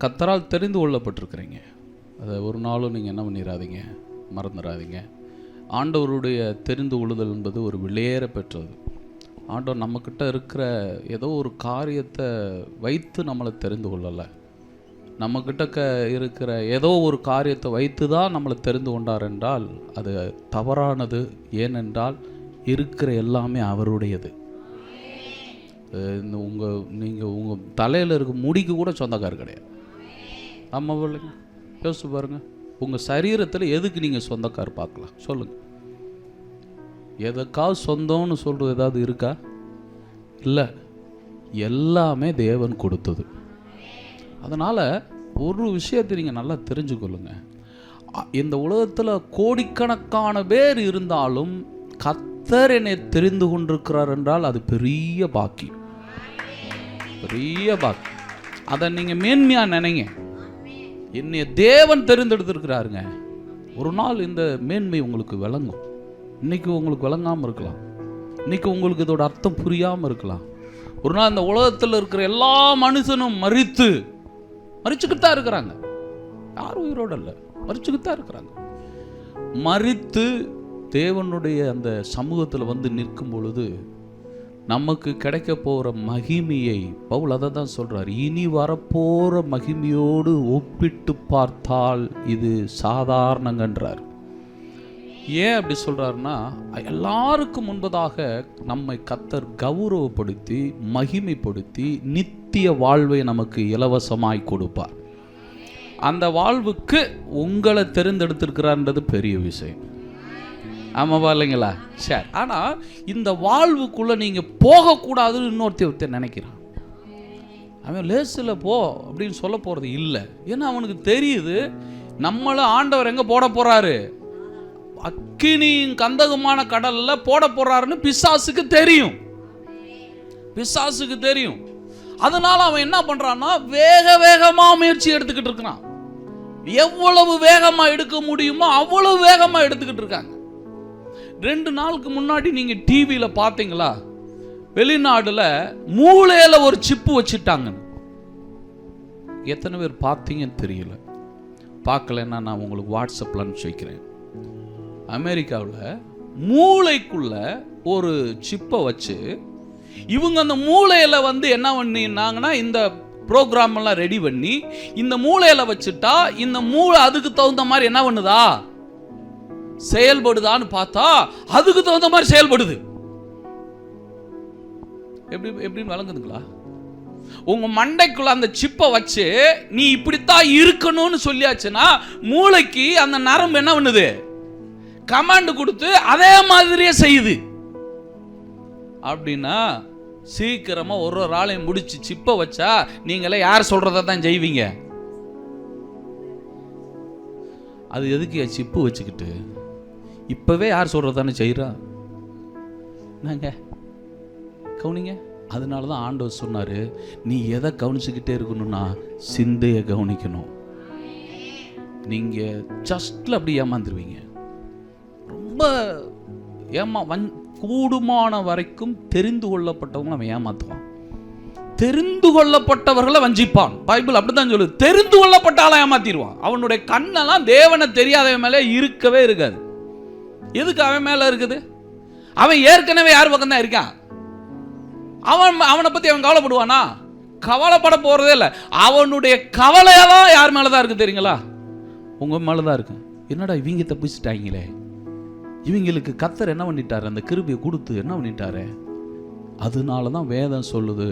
கர்த்தரால் தெரிந்து கொள்ளப்பட்டிருக்கிறீங்க. அதை ஒரு நாளும் நீங்கள் என்ன பண்ணிடாதீங்க, மறந்துடாதீங்க. ஆண்டவருடைய தெரிந்து கொள்ளுதல் என்பது ஒரு விலையேற பெற்றது. ஆண்டவர் நம்மக்கிட்ட இருக்கிற ஏதோ ஒரு காரியத்தை வைத்து நம்மளை தெரிந்து கொள்ளலை. நம்மக்கிட்ட இருக்கிற ஏதோ ஒரு காரியத்தை வைத்து தான் நம்மளை தெரிந்து கொண்டார் என்றால் அது தவறானது. ஏனென்றால் இருக்கிற எல்லாமே அவருடையது. நீங்கள் உங்கள் தலையில் இருக்க முடிக்கு கூட சொந்தக்கார் கிடையாது. ஆமாம் இல்லைங்க? யோசிச்சு பாருங்கள். உங்கள் சரீரத்தில் எதுக்கு நீங்கள் சொந்தக்கார் பார்க்கலாம் சொல்லுங்கள். எதுக்காவது சொந்தம்னு சொல்கிறது ஏதாவது இருக்கா? இல்லை, எல்லாமே தேவன் கொடுத்தது. அதனால் ஒரு விஷயத்தை நீங்கள் நல்லா தெரிஞ்சுக்கொள்ளுங்க. இந்த உலகத்தில் கோடிக்கணக்கான பேர் இருந்தாலும் கர்த்தர் என்னை தெரிந்து கொண்டிருக்கிறார் என்றால் அது பெரிய பாக்கியம், பெரிய பாக்கியம். அதை நீங்கள் மேன்மையாக நினைங்க. என்னை தேவன் தெரிந்தெடுத்திருக்கிறாருங்க. ஒரு நாள் இந்த மேன்மை உங்களுக்கு விளங்கும். இன்றைக்கி உங்களுக்கு விளங்காமல் இருக்கலாம், இன்றைக்கி உங்களுக்கு இதோட அர்த்தம் புரியாமல் இருக்கலாம். ஒரு நாள் இந்த உலகத்தில் இருக்கிற எல்லா மனுஷனும் மறிச்சுக்கிட்டு தான் இருக்கிறாங்க. யாரும் உயிரோடு இல்லை, மறிச்சுக்கிட்டு தான் இருக்கிறாங்க. மறித்து தேவனுடைய அந்த சமூகத்தில் வந்து நிற்கும் பொழுது நமக்கு கிடைக்க போகிற மகிமையை பவுல் அதை தான் சொல்கிறார். இனி வரப்போகிற மகிமையோடு ஒப்பிட்டு பார்த்தால் இது சாதாரணங்கன்றார். ஏன் அப்படி சொல்கிறாருன்னா, எல்லாருக்கும் முன்பதாக நம்மை கர்த்தர் கௌரவப்படுத்தி மகிமைப்படுத்தி நித்திய வாழ்வை நமக்கு இலவசமாய் கொடுப்பார். அந்த வாழ்வுக்கு உங்களை தெரிந்தெடுத்திருக்கிறார்ன்றது பெரிய விஷயம். ஆமாவா இல்லைங்களா? சரி. ஆனால் இந்த வாழ்வுக்குள்ளே நீங்கள் போகக்கூடாதுன்னு இன்னொருத்தர் நினைக்கிறான். அவன் லேசில் போ அப்படின்னு சொல்ல போகிறது இல்லை. ஏன்னா அவனுக்கு தெரியுது நம்மளை ஆண்டவர் எங்கே போட போகிறாரு, அக்கினியும் கந்தகமான கடலில் போட போகிறாருன்னு பிசாசுக்கு தெரியும். பிசாசுக்கு தெரியும். அதனால அவன் என்ன பண்ணுறான்னா வேகமாக முயற்சி எடுத்துக்கிட்டு இருக்கிறான். எவ்வளவு வேகமாக எடுக்க முடியுமோ அவ்வளவு வேகமாக எடுத்துக்கிட்டு இருக்காங்க. 2 நாளுக்கு முன்னாடி நீங்கள் டிவியில் பார்த்தீங்களா, வெளிநாடுல மூளையில் ஒரு சிப்பு வச்சுட்டாங்க. எத்தனை பேர் பார்த்தீங்கன்னு தெரியல. பார்க்கலன்னா நான் உங்களுக்கு வாட்ஸ்அப்பில் அனுப்பிச்சு வைக்கிறேன். அமெரிக்காவில் மூளைக்குள்ள ஒரு சிப்பை வச்சு இவங்க அந்த மூளையில் வந்து என்ன பண்ணினாங்கன்னா இந்த ப்ரோக்ராம் எல்லாம் ரெடி பண்ணி இந்த மூளையில் வச்சுட்டா இந்த மூளை அதுக்கு தகுந்த மாதிரி என்ன பண்ணுதா, செயல்படுதான்னு பார்த்தா அதுக்கு தகுந்த மாதிரி செயல்படுது. எப்படின்னு வழங்குதுங்களா? உங்க மண்டைக்குள்ள அந்த சிப்பை வச்சு நீ இப்படித்தான் இருக்கணும்னு சொல்லியாச்சுன்னா மூளைக்கு அந்த நரம்பு என்ன பண்ணுது, கமாண்ட் கொடுத்து அதே மாதிரியே செய்யுது. அப்படின்னா சீக்கிரமா ஒரு ஆளையும் முடிச்சு சிப்பை வச்சா நீங்களே யார் சொல்றத தான் செய்வீங்க. அது எதுக்கு சிப்பு வச்சுக்கிட்டு இப்பவே யார் சொல்றதானே செய்யறா நாங்க கவனிங்க. அதனால தான் ஆண்டவர் சொன்னாரு, நீ எதை கவனிச்சுக்கிட்டே இருக்கணும்னா சிந்தைய கவனிக்கணும். நீங்க ஜஸ்ட்ல அப்படி ஏமாந்துருவீங்க. ரொம்ப கூடுமான வரைக்கும் தெரிந்து கொள்ளப்பட்டவங்க அவன் ஏமாத்துவான். தெரிந்து கொள்ளப்பட்டவர்களை வஞ்சிப்பான். பைபிள் அப்படித்தான் சொல்லுது. தெரிந்து கொள்ளப்பட்டால ஏமாத்திடுவான். அவனுடைய கண்ணெல்லாம் தேவனை தெரியாதவன் மேலே இருக்கவே இருக்காது. எதுக்கு அவன் மேல இருக்குது? அவன் ஏற்கனவே யார் பக்கம் தான் இருக்கான். அவனை பத்தி அவன் கவலைப்படுவானா? கவலைப்பட போறதே இல்லை. அவனுடைய கவலையெல்லாம் யார் மேலதான் இருக்கு தெரியுங்களா? உங்க மேலதான் இருக்கு. என்னடா இவங்க தப்பிச்சிட்டாங்களே, இவங்களுக்கு கர்த்தர் என்ன பண்ணிட்டாரு, அந்த கிருபையை கொடுத்து என்ன பண்ணிட்டாரு. அதனால தான் வேதம் சொல்லுது,